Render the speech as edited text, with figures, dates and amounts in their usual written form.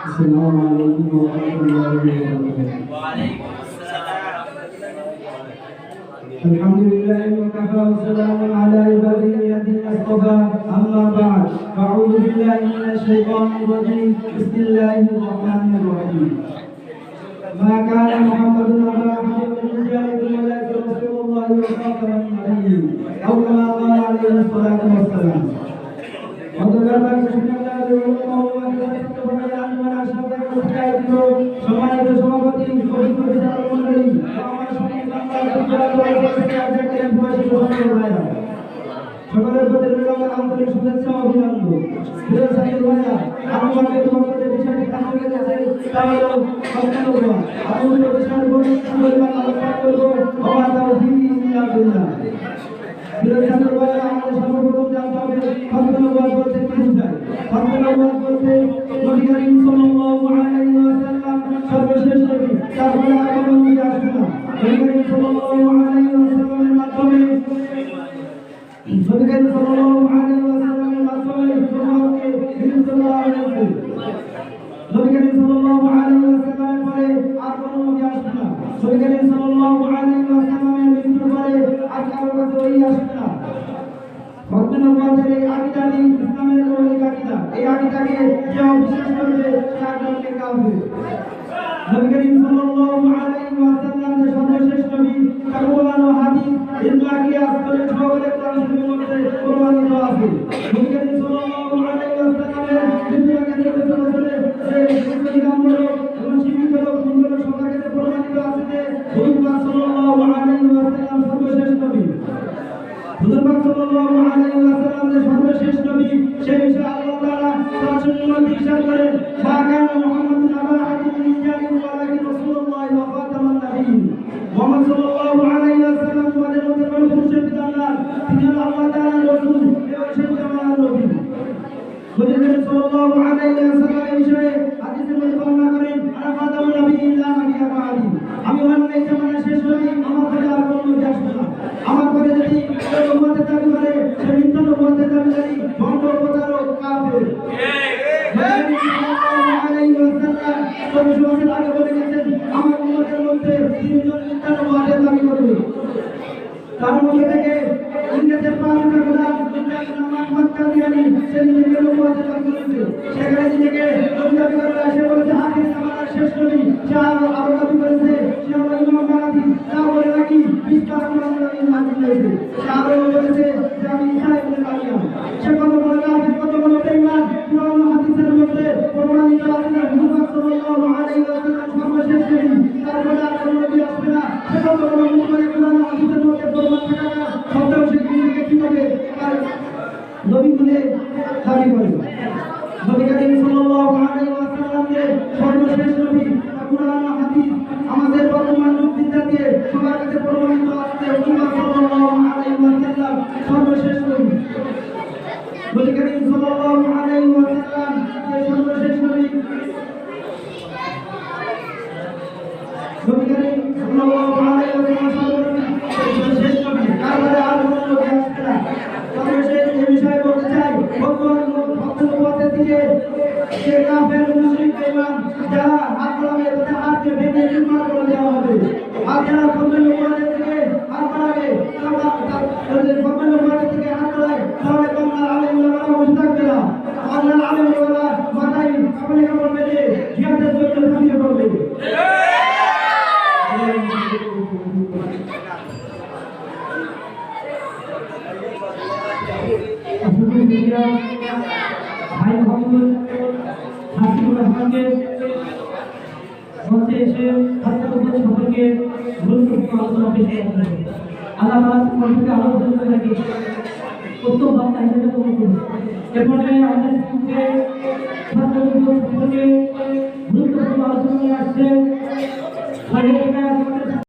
السلام عليكم ورحمة الله وبركاته. وعليكم السلام. الحمد لله وكفى وسلام على عباده الذين اصطفى. أما بعد فأعوذ بالله من الشيطان الرجيم. بسم الله الرحمن الرحيم. ما كان محمد أبا أحد من رجالكم ولكن رسول الله وخاتم النبيين أو كما قال عليه الصلاة والسلام. وذكر সম্মানিত সভাপতি, পবিত্র বিচারক মণ্ডলী, আমার সকলের প্রতি রইল আন্তরিক শুভেচ্ছা ও অভিনন্দন। প্রিয় সাথী ভাইরা, আমাদের তোমাদের বিষয়টি কাছে গেছে তা হলো কর্তব্য। আমি প্রতিষ্ঠানের পরিমাণ আলোচনা করব আমার তাওহীদ ইল্লাল্লাহ। প্রিয় সাথী ভাইরা, আমাদের সর্বপ্রথম জানতে হবে কর্তব্য বলতে কি বোঝায়। কর্তব্য বলতে নবী করিম সাল্লাল্লাহু আলাইহি ওয়াসাল্লাম সর্বশেষ নবী, তারপরে আর কোনো নবী আসবে না। নবী করিম সাল্লাল্লাহু আলাইহি ওয়াসাল্লামের মাধ্যমে নবী করিম সাল্লাল্লাহু আলাইহি ওয়াসাল্লামের মাধ্যমে তোমাকে হিদায়াত দেওয়া হয়েছে। নবী করিম সাল্লাল্লাহু আলাইহি ওয়াসাল্লামের পরে আর কোনো নবী আসবে না। নবী করিম সাল্লাল্লাহু আলাইহি ওয়াসাল্লামের মৃত্যুর পরে আর কারো কাছে ওহী আসবে না। বর্তমানে এই আকীদাটি ইসলামের মৌলিক আকীদা। এই আকীদাকে যে অবিশ্বাস করবে সে আল্লাহকে কাফের। নবী করিম সাল্লাল্লাহু আলাইহি ওয়াসাল্লাম যে সর্বশেষ নবী, তার কোরআন ও হাদিস ইজমা কিয়াস করে সকলে কোরআন শরীফের মধ্যে প্রমাণিত আছে। নবী করিম সাল্লাল্লাহু আলাইহি ওয়াসাল্লামের দুনিয়াকে চলে চলে যে নিগামূলক এবং সীমিতমূলক মূল্যের সংখ্যাকে প্রমাণিত আছে যে হুজুর সাল্লাল্লাহু আলাইহি ওয়াসাল্লাম সর্বশেষ নবী। হুজুর সাল্লাল্লাহু আলাইহি ওয়াসাল্লাম যে সর্বশেষ নবী, সেই বিষয়ে আল্লাহ তাআলা তার সুন্নাতে ইরশাদ করেন, মা কানা মুহাম্মাদুন আবা আহাদিন মিন রিজালিকুম ওয়ালাকিন রাসূলুল্লাহি ওয়া খাতামান নাবিয়্যিন। মুহাম্মদ সাল্লাল্লাহু আলাইহি ওয়াসাল্লাম তোমাদের মধ্যে কোন পুরুষের পিতা নন, তিনি আল্লাহ তাআলার রাসূল এবং শেষ জামানার নবী। হুজুর সাল্লাল্লাহু আলাইহি ওয়াসাল্লাম এই বিষয়ে হাদিসের মধ্যে বর্ণনা করেন, আনা খাতামুন নাবিয়্যিন লা নাবিয়্যা বা'দি। আমি হলাম এই জামানার শেষ নবী, আমার পরে আর কোনো নবী আসবে না। আমার পরে যদি কেউ নবুয়তের দাবি করে, সে মিথ্যা নবুয়তের দাবিকারী, ভণ্ড, প্রতারক, কাফের। সর্বশেষ আগে বলে গেছেন, আমার উম্মতের মধ্যে তিনজন মিথ্যা নবুয়তের দাবি করবে। তার মধ্যে থেকে ইংরেজের পাঁচটা গোলাম আহমদ কাদিয়ানী, সে নিজেকে নবুয়তের দাবি করেছে। সেখানে নিজেকে নবী দাবি করে সে বলেছে হাদিস জামানার শেষ নবী। সে আরো দাবি করেছে সে হলো ইমাম মাহদী। তা বলে নাকি বিস্তার কোরআন নাযিল হয়েছে। সে আরো বলেছে যে আমি ঈসা ইবনে মারইয়াম। সে কত বড় কাফির, কত বড় বেঈমান। কোরআন ও হাদিসের মধ্যে প্রমাণিত আছে যে মুহাম্মদ সাল্লাল্লাহু আলাইহি ওয়াসাল্লাম সর্বশেষ নবী, তারপরে আর কোনো নবী আসবে না। সে কত বড় মুখে কোরআন ও হাদিসের মধ্যে প্রমাণ থাকা সত্ত্বেও সে নিজেকে কিভাবে তার নবী বলে দাবি করে। নবী করিম সাল্লাল্লাহু আলাইহি ওয়াসাল্লাম যে সর্বশেষ নবী, কোরআন ও হাদিস আমাদের বর্তমান যুগবিদ্যা দিয়ে সবার কাছে প্রমাণিত আছে যে মুহাম্মদ সাল্লাল্লাহু আলাইহি ওয়াসাল্লাম সর্বশেষ নবী। নবী করিম সাল্লাল্লাহু আলাইহি ওয়াসাল্লাম যে সর্বশেষ নবী, নবী করিম সাল্লাল্লাহু আলাইহি ওয়াসাল্লাম সর্বশেষ নবী, তারপরে আর কোনো নবী আসবে না। সর্বশেষ এই বিষয়ে বলতে চাই, বর্তমান নবুয়তের দিকে যে কাফের, মুশরিক, বেঈমান যারা হাত বাড়াবে, তাদের হাতকে ভেঙে চুরমার করে দেওয়া হবে। আর যারা বর্তমান নবুয়তের দিকে হাত বাড়াবে, তাদের বর্তমান নবুয়তের দিকে হাত বাড়ায়, তাহলে বাংলার আলেমরা বসে থাকবে না। বাংলার আলেমরা মাথায় কাপড় বেঁধে জিহাদের জন্য ঝাঁপিয়ে পড়বে। ভাই মোহাম্মদ হাসিবুর রহমানকে মঞ্চে এসে ছাত্রদের সম্পর্কে গুরুত্বপূর্ণ আলোচনা পেশ করবেন। আল্লাহ সম্পর্কে আলোচনা করে থাকি উত্তম বক্তা হিসেবে কবুল করুন। এ পর্যায়ে আমাদের সঙ্গে